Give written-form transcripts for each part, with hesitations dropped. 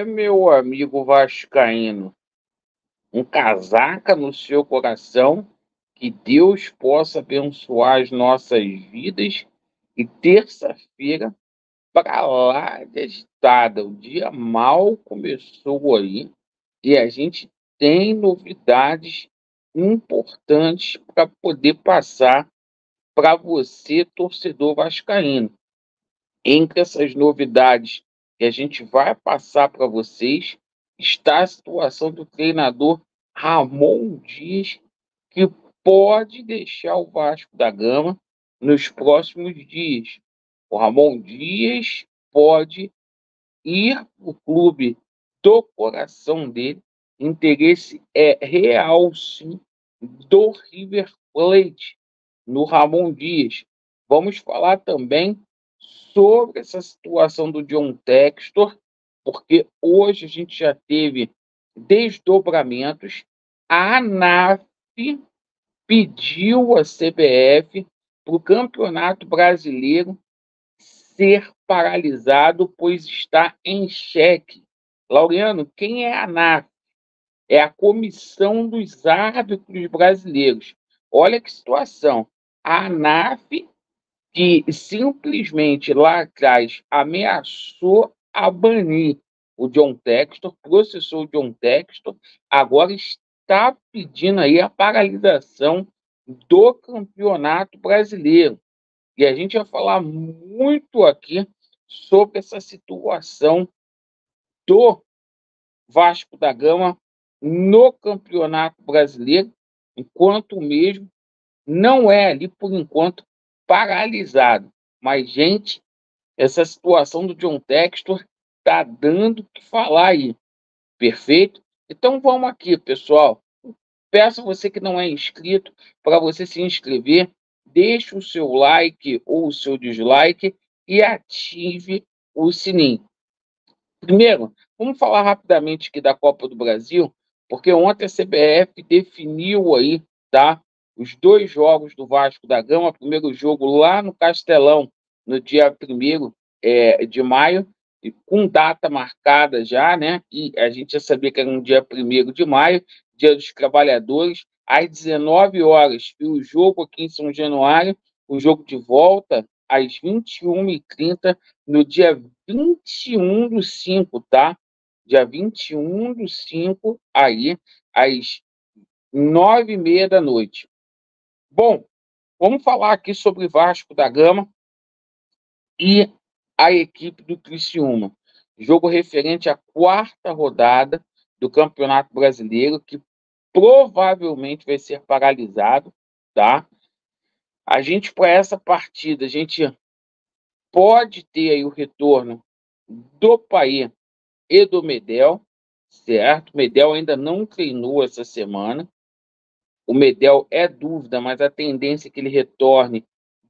meu amigo vascaíno, um casaca no seu coração, que Deus possa abençoar as nossas vidas. E terça-feira, para lá de agitada, o dia mal começou aí e a gente tem novidades importantes para poder passar para você, torcedor vascaíno. Entre essas novidades que a gente vai passar para vocês, está a situação do treinador Ramon Dias, que pode deixar o Vasco da Gama nos próximos dias. O Ramon Dias pode ir para o clube do coração dele. Interesse é real, sim, do River Plate no Ramon Dias. Vamos falar também sobre essa situação do John Textor, porque hoje a gente já teve desdobramentos. A ANAF pediu à CBF para o Campeonato Brasileiro ser paralisado, pois está em xeque. Laureano, quem é a ANAF? É a Comissão dos Árbitros Brasileiros. Olha que situação. A ANAF, que simplesmente lá atrás ameaçou a banir o John Textor, processou o John Textor, agora está pedindo aí a paralisação do Campeonato Brasileiro. E a gente vai falar muito aqui sobre essa situação do Vasco da Gama no Campeonato Brasileiro, enquanto mesmo não é ali, por enquanto, paralisado. Mas, gente, essa situação do John Textor está dando o que falar aí. Perfeito? Então vamos aqui, pessoal. Peço a você que não é inscrito para você se inscrever, deixe o seu like ou o seu dislike e ative o sininho. Primeiro, vamos falar rapidamente aqui da Copa do Brasil, porque ontem a CBF definiu aí, tá, os dois jogos do Vasco da Gama. Primeiro jogo lá no Castelão, no dia 1º de maio, e com data marcada já, né? E a gente já sabia que era no dia 1º de maio, Dia dos Trabalhadores, às 19 horas. E o jogo aqui em São Januário, o jogo de volta, às 21h30, no dia 21/5, tá? Dia 21/5, aí, às 9h30 da noite. Bom, vamos falar aqui sobre Vasco da Gama e a equipe do Criciúma. Jogo referente à quarta rodada do Campeonato Brasileiro, que provavelmente vai ser paralisado, tá? A gente, para essa partida, a gente pode ter aí o retorno do Paê e do Medel, certo? O Medel ainda não treinou essa semana. O Medel é dúvida, mas a tendência é que ele retorne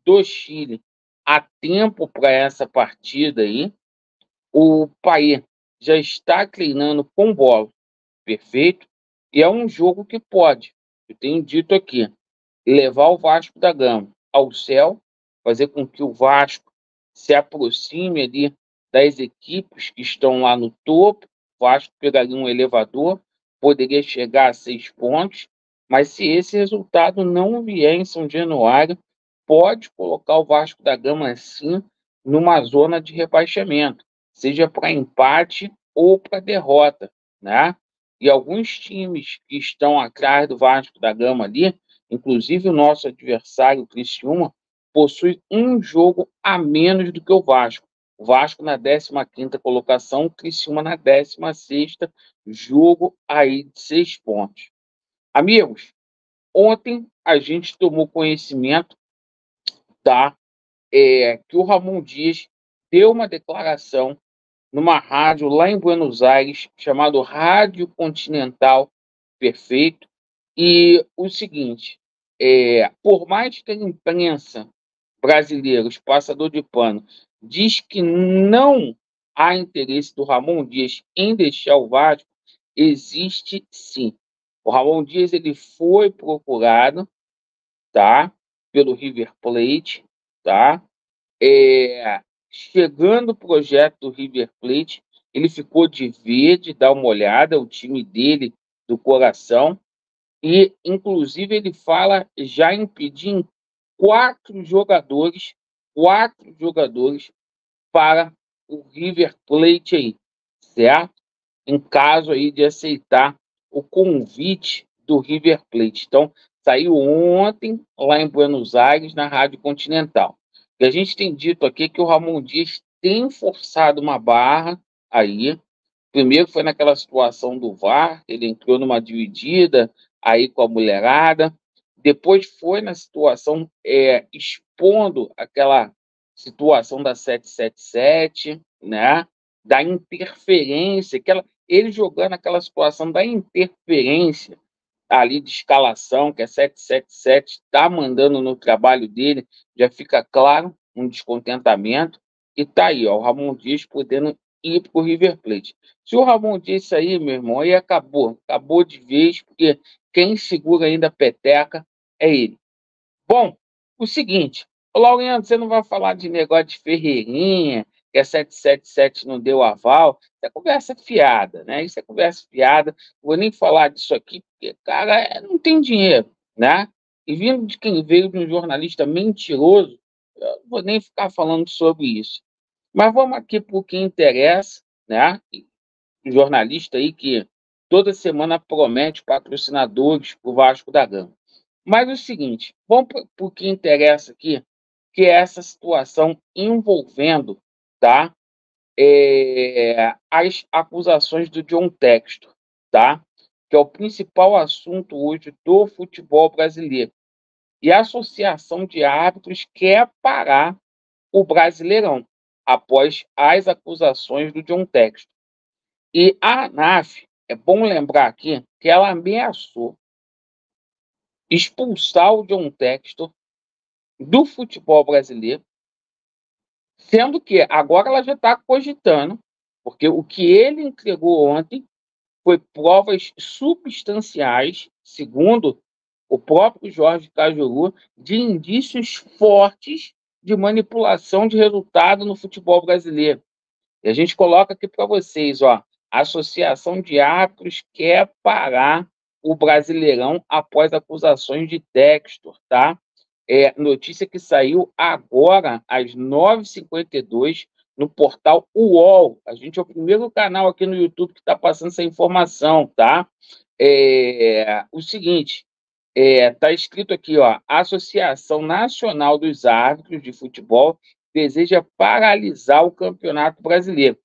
do Chile a tempo para essa partida aí. O Paê já está treinando com bola, perfeito? E é um jogo que pode, eu tenho dito aqui, levar o Vasco da Gama ao céu, fazer com que o Vasco se aproxime ali das equipes que estão lá no topo. O Vasco pegaria um elevador, poderia chegar a 6 pontos, mas se esse resultado não vier em São Januário, pode colocar o Vasco da Gama, assim, numa zona de rebaixamento, seja para empate ou para derrota, né? E alguns times que estão atrás do Vasco da Gama ali, inclusive o nosso adversário, o Criciúma, possui um jogo a menos do que o Vasco. O Vasco na 15ª colocação, o Criciúma na 16ª, jogo aí de 6 pontos. Amigos, ontem a gente tomou conhecimento, tá, que o Ramon Dias deu uma declaração numa rádio lá em Buenos Aires, chamado Rádio Continental, perfeito, e o seguinte, por mais que a imprensa brasileira, os passador de pano, diz que não há interesse do Ramon Dias em deixar o Vasco, existe sim. O Ramon Dias ele foi procurado, tá, pelo River Plate, tá, chegando o projeto do River Plate, ele ficou de ver, de dar uma olhada, o time dele, do coração, e, inclusive, ele fala já em pedir em quatro jogadores para o River Plate aí, certo? Em caso aí de aceitar o convite do River Plate. Então, saiu ontem lá em Buenos Aires, na Rádio Continental. E a gente tem dito aqui que o Ramon Dias tem forçado uma barra aí. Primeiro foi naquela situação do VAR, ele entrou numa dividida aí com a mulherada. Depois foi na situação expondo aquela situação da 777, né? Da interferência, ele jogando aquela situação da interferência ali de escalação, que a 777 está mandando no trabalho dele, já fica claro um descontentamento. E tá aí, ó, o Ramon Dias podendo ir para o River Plate. Se o Ramon Dias sair, meu irmão, aí acabou de vez, porque quem segura ainda a peteca é ele. Bom, o seguinte, ô Laureano, você não vai falar de negócio de Ferreirinha, que a 777 não deu aval, isso é conversa fiada, né? Isso é conversa fiada, vou nem falar disso aqui, porque, cara, não tem dinheiro, né? E vindo de quem veio de um jornalista mentiroso, eu não vou nem ficar falando sobre isso. Mas vamos aqui para o que interessa, né? Um jornalista aí que toda semana promete patrocinadores para o Vasco da Gama. Mas é o seguinte, vamos para o que interessa aqui, que é essa situação envolvendo, tá, as acusações do John Textor, tá, que é o principal assunto hoje do futebol brasileiro. E a Associação de Árbitros quer parar o Brasileirão após as acusações do John Textor. E a ANAF, é bom lembrar aqui, que ela ameaçou expulsar o John Textor do futebol brasileiro, sendo que agora ela já está cogitando, porque o que ele entregou ontem foi provas substanciais, segundo o próprio Jorge Cajuru, de indícios fortes de manipulação de resultado no futebol brasileiro. E a gente coloca aqui para vocês, ó, a Associação de Árbitros quer parar o Brasileirão após acusações de Textor, tá? Notícia que saiu agora, às 9h52, no portal UOL. A gente é o primeiro canal aqui no YouTube que está passando essa informação, tá? O seguinte, está escrito aqui, ó, a Associação Nacional dos Árbitros de Futebol deseja paralisar o Campeonato Brasileiro.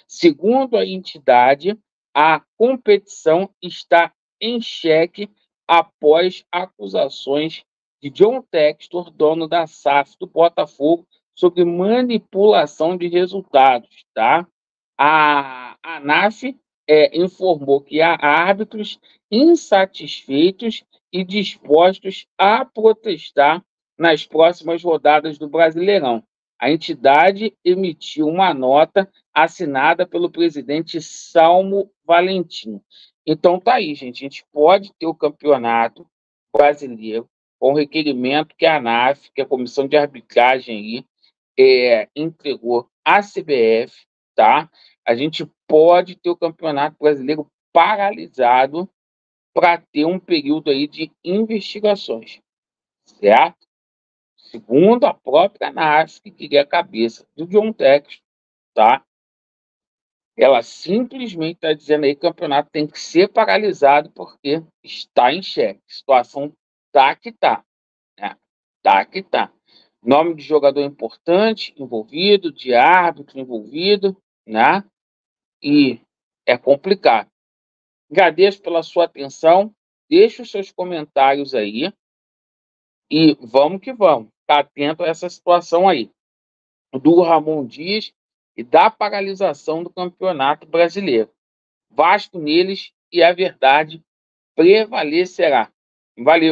Segundo a entidade, a competição está em xeque após acusações de John Textor, dono da SAF do Botafogo, sobre manipulação de resultados, tá? A ANAF informou que há árbitros insatisfeitos e dispostos a protestar nas próximas rodadas do Brasileirão. A entidade emitiu uma nota assinada pelo presidente Salmo Valentim. Então tá aí, gente. A gente pode ter o campeonato brasileiro com o requerimento que a ANAF, que é a Comissão de Arbitragem aí, entregou à CBF, tá? A gente pode ter o Campeonato Brasileiro paralisado para ter um período aí de investigações, certo? Segundo a própria ANAF, que queria a cabeça do John Textor, tá? Ela simplesmente está dizendo aí que o campeonato tem que ser paralisado porque está em xeque. A situação tá que tá, né? Tá que tá. Nome de jogador importante envolvido, de árbitro envolvido, né? E é complicado. Agradeço pela sua atenção. Deixe os seus comentários aí e vamos que vamos. Tá atento a essa situação aí do Ramon Dias e da paralisação do Campeonato Brasileiro. Vasco neles e a verdade prevalecerá. Valeu!